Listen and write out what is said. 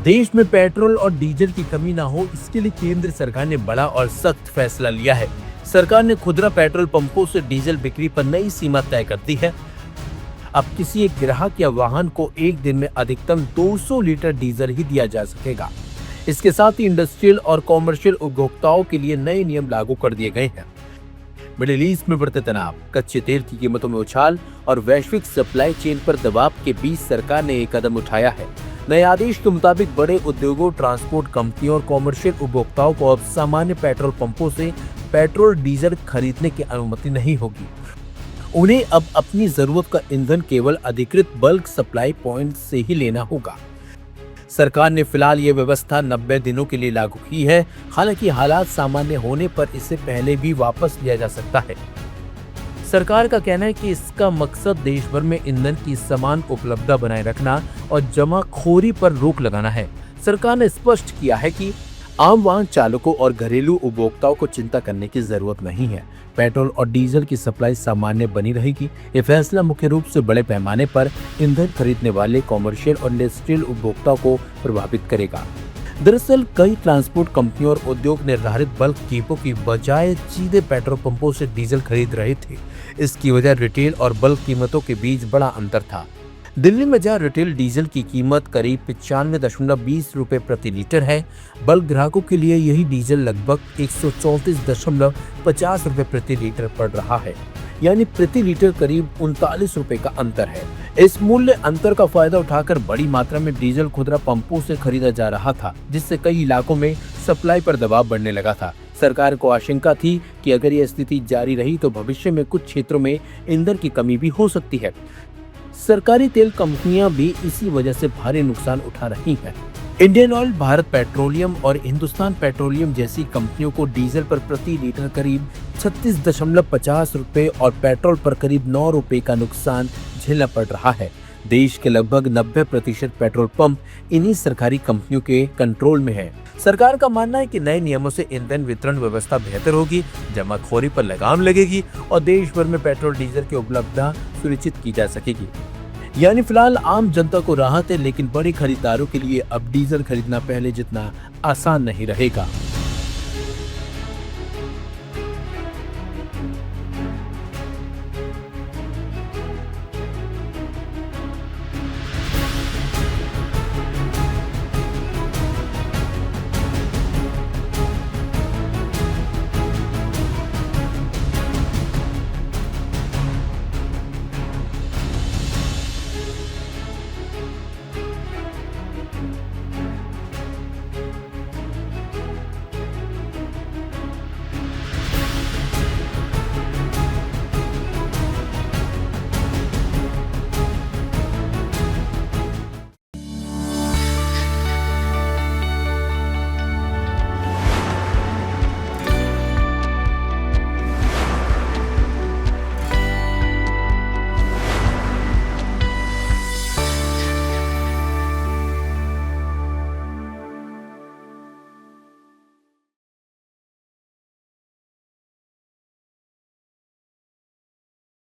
देश में पेट्रोल और डीजल की कमी ना हो, इसके लिए केंद्र सरकार ने बड़ा और सख्त फैसला लिया है। सरकार ने खुदरा पेट्रोल पंपों से डीजल बिक्री पर नई सीमा तय कर दी है। अब किसी एक ग्राहक या वाहन को एक दिन में अधिकतम 200 लीटर डीजल ही दिया जा सकेगा। इसके साथ ही इंडस्ट्रियल और कॉमर्शियल उपभोक्ताओं के लिए नए नियम लागू कर दिए गए हैं। मिडिल ईस्ट में बढ़ते तनाव, कच्चे तेल की कीमतों में उछाल और वैश्विक सप्लाई चेन पर दबाव के बीच सरकार ने एक कदम उठाया है। नए आदेश के मुताबिक बड़े उद्योगों, ट्रांसपोर्ट कंपनियों और कॉमर्शियल उपभोक्ताओं को अब सामान्य पेट्रोल पंपों से पेट्रोल डीजल खरीदने की अनुमति नहीं होगी। उन्हें अब अपनी जरूरत का ईंधन केवल अधिकृत बल्क सप्लाई पॉइंट से ही लेना होगा। सरकार ने फिलहाल ये व्यवस्था 90 दिनों के लिए लागू की है। हालांकि हालात सामान्य होने पर इसे पहले भी वापस लिया जा सकता है। सरकार का कहना है कि इसका मकसद देश भर में ईंधन की समान उपलब्धता बनाए रखना और जमाखोरी पर रोक लगाना है। सरकार ने स्पष्ट किया है कि आम वाहन चालकों और घरेलू उपभोक्ताओं को चिंता करने की जरूरत नहीं है। पेट्रोल और डीजल की सप्लाई सामान्य बनी रहेगी। ये फैसला मुख्य रूप से बड़े पैमाने पर ईंधन खरीदने वाले कॉमर्शियल और इंडस्ट्रियल उपभोक्ताओं को प्रभावित करेगा। दरअसल कई ट्रांसपोर्ट कंपनियों और उद्योग निर्धारित बल्क कीमतों की बजाय सीधे पेट्रोल पंपों से डीजल खरीद रहे थे। इसकी वजह रिटेल और बल्क कीमतों के बीच बड़ा अंतर था। दिल्ली में जहां रिटेल डीजल की कीमत करीब 95.20 रुपए प्रति लीटर है, बल्क ग्राहकों के लिए यही डीजल लगभग 134.50 रुपए प्रति लीटर पड़ रहा है। यानी प्रति लीटर करीब 39 रुपए का अंतर है। इस मूल्य अंतर का फायदा उठाकर बड़ी मात्रा में डीजल खुदरा पंपों से खरीदा जा रहा था, जिससे कई इलाकों में सप्लाई पर दबाव बढ़ने लगा था। सरकार को आशंका थी कि अगर यह स्थिति जारी रही तो भविष्य में कुछ क्षेत्रों में ईंधन की कमी भी हो सकती है। सरकारी तेल कंपनियां भी इसी वजह से भारी नुकसान उठा रही हैं। इंडियन ऑयल, भारत पेट्रोलियम और हिंदुस्तान पेट्रोलियम जैसी कंपनियों को डीजल पर प्रति लीटर करीब 36.50 रुपए और पेट्रोल पर करीब 9 रुपए का नुकसान झेलना पड़ रहा है। देश के लगभग 90% पेट्रोल पंप इन्हीं सरकारी कंपनियों के कंट्रोल में है। सरकार का मानना है कि नए नियमों से ईंधन वितरण व्यवस्था बेहतर होगी, जमाखोरी पर लगाम लगेगी और देश भर में पेट्रोल डीजल की उपलब्धता सुनिश्चित की जा सकेगी। यानी फिलहाल आम जनता को राहत है, लेकिन बड़े खरीदारों के लिए अब डीजल खरीदना पहले जितना आसान नहीं रहेगा।